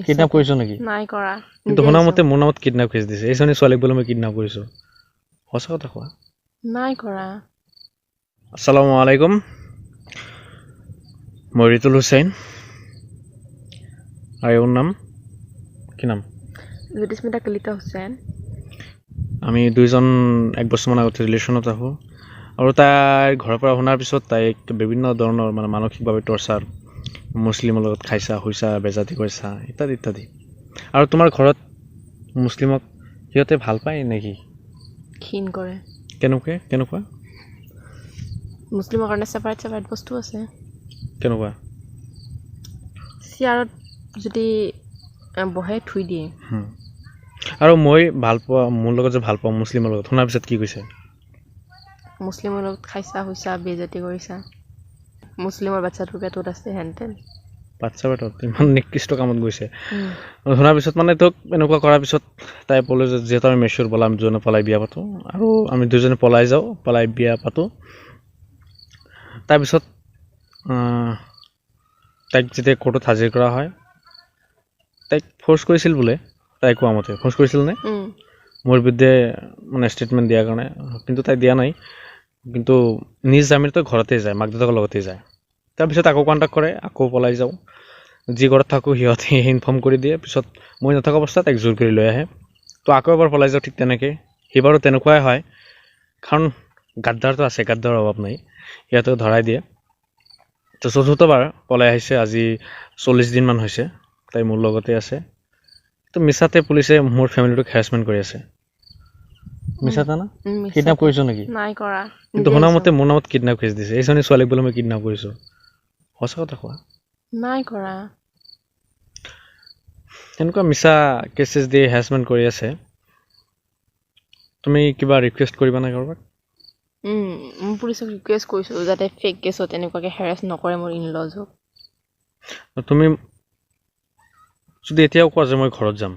kidnap কৰিছো নেকি নাই কৰা কিন্তু শুনাৰ মতে মোৰ নামত কিডন্যাপ কেছ দিছে এইজনী ছোৱালীক বোলে মই কিডন্যাপ কৰিছো সঁচা কথা কোৱা নাই কৰা আসসালামু আলাইকুম মই ৰিতুল হুছেইন আৰু ওৰ নাম কি নাম জ্যোতিস্মিতা কলিতা হুছেইন আমি দুইজন এক বছৰমান আগতে ৰিলেশ্যনত আহোঁ আৰু তাইৰ ঘৰৰ পৰা শুনাৰ পিছত তাইক বিভিন্ন ধৰণৰ মানে মানসিকভাৱে টৰ্চাৰ মুছলিমৰ লগত খাইছা শুইছা বেজাতি কৰিছা ইত্যাদি ইত্যাদি আৰু তোমাৰ ঘৰত মুছলিমক সিহঁতে ভাল পায় নেকি ঘিণ কৰে কেনেকুৱা মুছলিমৰ কাৰণে ছেপাৰেট বস্তু আছে কেনেকুৱা চিয়াৰত যদি বহে থুই দিয়ে আৰু মই ভাল পোৱা মোৰ লগত যে ভাল পাওঁ মুছলিমৰ লগত শুনাৰ পিছত কি কৈছে মুছলিমৰ লগত খাইছা শুইছা বেজাতি কৰিছা মুছলিমৰ বাচ্চাটোৰ পেটত আছে হেনতেন বাচ্চা পেটত ইমান নিকৃষ্ট কামত গৈছে শুনাৰ পিছত মানে তোক এনেকুৱা কৰাৰ পিছত তাই ক'লে যে যিহেতু আমি মেচুৰ পলাই আমি দুজনে পলাই বিয়া পাতোঁ আৰু আমি দুজনে পলাই যাওঁ পলাই বিয়া পাতোঁ তাৰপিছত তাইক যেতিয়া কোৰ্টত হাজিৰ কৰা হয় তাইক ফ'ৰ্চ কৰিছিল বোলে তাই কোৱা মতে ফ'ৰ্চ কৰিছিল নে মোৰ বিৰুদ্ধে মানে ষ্টেটমেণ্ট দিয়াৰ কাৰণে কিন্তু তাই দিয়া নাই কিন্তু নিজ জামিনতো ঘৰতে যায় মাক দেউতাকৰ লগতে যায় তাৰপিছত আকৌ কণ্টেক্ট কৰে আকৌ পলাই যাওঁ যি ঘৰত থাকোঁ সিহঁতে ইনফৰ্ম কৰি দিয়ে পিছত মই নথকা অৱস্থাত তাইক জোৰ কৰি লৈ আহে তো আকৌ এবাৰ পলাই যাওঁ ঠিক তেনেকৈ সেইবাৰো তেনেকুৱাই হয় কাৰণ গাদ্দাৰটো আছে গাদ্দাৰৰ অভাৱ নাই সিহঁতেও ধৰাই দিয়ে তো চতুৰ্থবাৰ পলাই আহিছে আজি 40 দিনমান হৈছে তাই মোৰ লগতে আছে তো মিছাতে পুলিচে মোৰ ফেমিলিটোক হেৰাছমেণ্ট কৰি আছে মিছাতে না কিডন্যাপ কৰিছো নেকি নাই কৰা কিন্তু শুনাৰ মতে মোৰ নামত কিডন্যাপ কেছ দিছে এইজনী ছোৱালীক বোলে মই কিডন্যাপ কৰিছো সঁচা কথা কোৱা নাই কৰা এনেকুৱা মিছা কেছেছ দি হেৰাছমেণ্ট কৰি আছে তুমি কিবা ৰিকুৱেষ্ট কৰিবা নে কাৰোবাক মই পুলিচক ৰিকুৱেষ্ট কৰিছোঁ যাতে ফেক কেছত এনেকুৱাকৈ হেৰাছ নকৰে মোৰ ইনলজক তুমি যদি এতিয়াও কোৱা যে মই ঘৰত যাম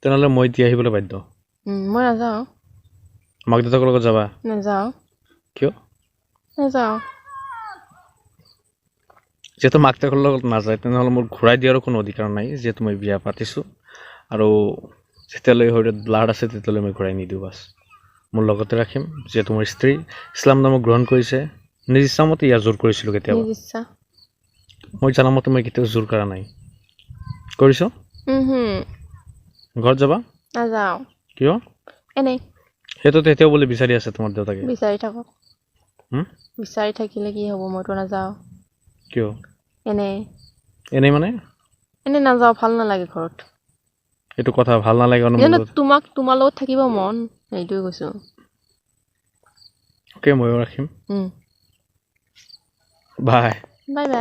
তেনেহ'লে মই এতিয়া আহিবলৈ বাধ্য মই নাযাওঁ মাক দেউতাকৰ লগত যাবা নাযাওঁ কিয় নাযাওঁ যিহেতু মাক দেউতাকৰ লগত নাযায় তেনেহ'লে মোৰ ঘূৰাই দিয়াৰো কোনো অধিকাৰ নাই যিহেতু মই বিয়া পাতিছোঁ আৰু যেতিয়ালৈ শৰীৰত ব্লাড আছে তেতিয়ালৈ মই ঘূৰাই নিদিওঁ বাছ মোৰ লগতে ৰাখিম যিহেতু মোৰ স্ত্ৰী ইছলাম ধৰ্ম গ্ৰহণ কৰিছে নিজ ইচ্ছামতে ইয়াৰ জোৰ কৰিছিলোঁ কেতিয়াবা মই জানামতে মই কেতিয়াও জোৰ কৰা নাই কৰিছোঁ ঘৰত যাবা নাযাওঁ কিয় এনেই সেইটোতো এতিয়াও বুলি বিচাৰি আছে তোমাৰ দেউতাকে বিচাৰি থাকক বিচাৰি থাকিলে কি হ'ব মইতো নাযাওঁ কিয় এনেই মানে এনেই নাযাওঁ ভাল নালাগে ঘৰত এইটো কথা ভাল নালাগে তোমাৰ লগত থাকিব মন সেইটোৱে কৈছোঁ অ'কে ময়ো ৰাখিম বাই বাই বাই